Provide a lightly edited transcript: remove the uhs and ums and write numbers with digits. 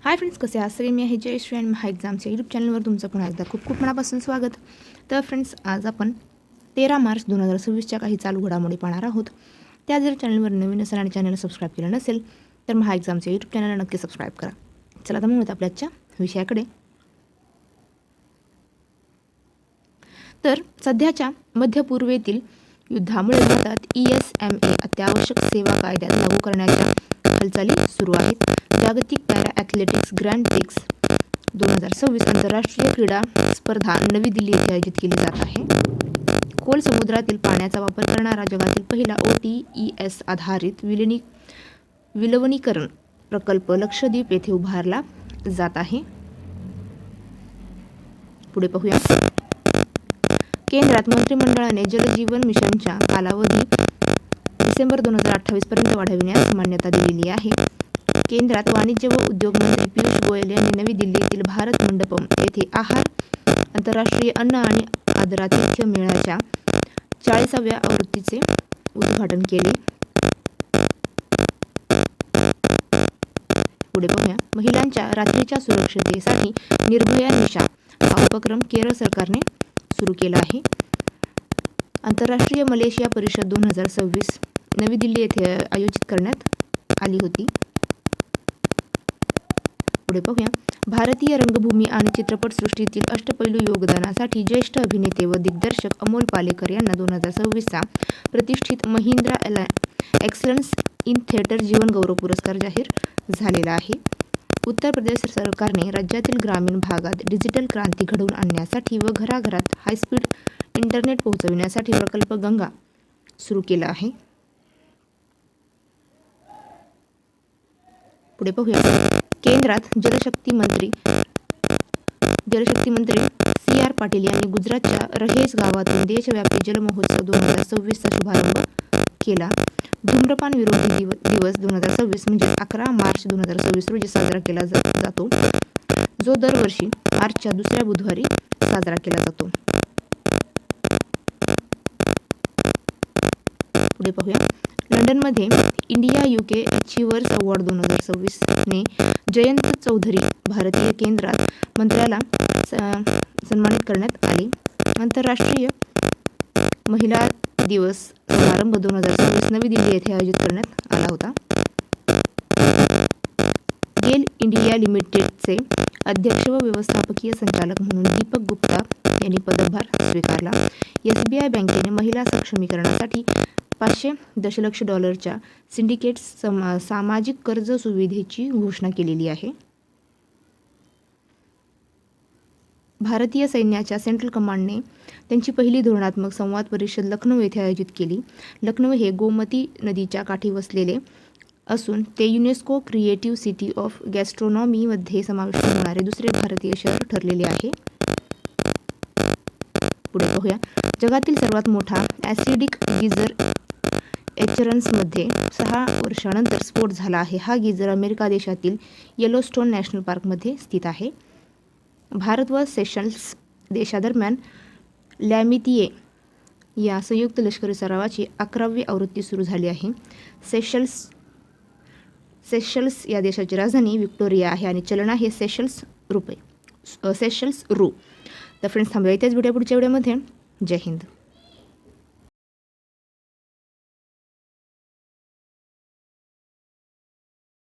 Hi friends, कसे आहात सगळे? मी आहे जयश्री आणि महा एक्झामच्या यूट्यूब चॅनलवर तुमचं पुन्हा एकदा खूप खूप मनापासून स्वागत. तर फ्रेंड्स, आज आपण 13 मार्च 2026च्या काही चालू घडामोडी पाहणार आहोत. त्या जर चॅनलवर नवीन असेल आणि चॅनलला सबस्क्राईब केलं नसेल तर महा एक्झामच्या यूट्यूब चॅनलला नक्की सबस्क्राईब करा. चला तर मग आपल्या आजच्या विषयाकडे. तर सध्याच्या मध्य पूर्वेतील युद्धामुळे भारतात ESMA अत्यावश्यक सेवा कायद्यात लागू करण्याच्या हालचाली सुरू आहेत. जागतिक पॅरा ॲथलेटिक्स ग्रँड प्रिक्स 2026 आंतरराष्ट्रीय क्रीडा स्पर्धा नवी दिल्ली येथे आयोजित केली जात आहे. खोल समुद्रातील पाण्याचा वापर करणारा जगातील पहिला OTES आधारित विलवणीकरण प्रकल्प लक्षद्वीप येथे उभारला जात आहे. पुढे पाहूया. केंद्रात मंत्रिमंडळाने जल जीवन मिशनच्या कालावधी डिसेंबर 2028 पर्यंत वाढविण्यास मान्यता दिलेली आहे. केंद्रात वाणिज्य व उद्योग मंत्री पियुष गोयल यांनी नवी दिल्लीतील भारत मंडपम येथे आंतरराष्ट्रीय अन्न आणि आदरातिथ्य मेळ्याच्या 40व्या आवृत्तीचे उद्घाटन केले. पुढे पाहूया. महिलांच्या रात्रीच्या सुरक्षतेसाठी निर्भया निशा हा उपक्रम केरळ सरकारने सुरू केला आहे. आंतरराष्ट्रीय मलेशिया परिषद 2026 नवी दिल्ली येथे आयोजित करण्यात आली होती. पुढे पाहूया. भारतीय रंगभूमी आणि चित्रपटसृष्टीतील अष्टपैलू योगदानासाठी ज्येष्ठ अभिनेते व दिग्दर्शक अमोल पालेकर यांना 2026चा प्रतिष्ठित महिंद्रा एक्सलन्स इन थिएटर जीवनगौरव पुरस्कार जाहीर झालेला आहे. उत्तर प्रदेश सरकारने राज्यातील ग्रामीण भागात डिजिटल क्रांती घडवून आणण्यासाठी व घराघरात हायस्पीड इंटरनेट पोहोचविण्यासाठी प्रकल्प गंगा सुरू केला आहे. पुढे पाहूया. केंद्रात जलशक्ती मंत्री CR पाटील यांनी गुजरातच्या रहेज गावातून देशव्यापी जल महोत्सव 2026चा शुभारंभ केला. धूम्रपान विरोधी दिवस 2026 म्हणजे 11 मार्च 2026 रोजी साजरा केला जातो, जो दरवर्षी मार्चच्या दुसऱ्या बुधवारी साजरा केला जातो. पुढे पाहूया. लंडनमध्ये इंडिया UK अचिव्हर्स अवॉर्ड 2026 ने जयंत चौधरी भारतीय केंद्रात मंत्र्याला सन्मानित करण्यात आले. आंतरराष्ट्रीय महिला दिवस समारंभ 2026 नवी दिल्ली येथे आयोजित करण्यात आला होता. गेल इंडिया लिमिटेडचे अध्यक्ष व व्यवस्थापकीय संचालक म्हणून दीपक गुप्ता यांनी पदभार स्वीकारला. SBI बँकेने महिला सक्षमीकरणासाठी $500 दशलक्ष सिंडिकेट सामाजिक कर्ज सुविधेची घोषणा केलेली आहे. भारतीय सैन्याच्या सेंट्रल कमांडने त्यांची पहिली धोरणात्मक संवाद परिषद लखनौ येथे आयोजित केली. लखनौ हे गोमती नदीच्या काठी वसलेले असून ते युनेस्को क्रिएटिव्ह सिटी ऑफ गॅस्ट्रोनॉमीमध्ये समाविष्ट होणारे दुसरे भारतीय शहर ठरलेले आहे. पुढे पाहूया. जगातील सर्वात मोठा ॲसिडिक गीझर एचरन्समध्ये 6 वर्षांनंतर स्फोट झाला आहे. हा गीझर अमेरिका देशातील येलोस्टोन नॅशनल पार्कमध्ये स्थित आहे. भारत व सेशल्स देशादरम्यान लॅमितिये या संयुक्त लष्करी सरावाची 11वी आवृत्ती सुरू झाली आहे. सेशल्स या देशाची राजधानी व्हिक्टोरिया आहे आणि चलन आहे सेशल्स रू. तर फ्रेंड्स, थांबूया इथेच. व्हिडिओ पुढच्या व्हिडिओमध्ये. जय हिंद.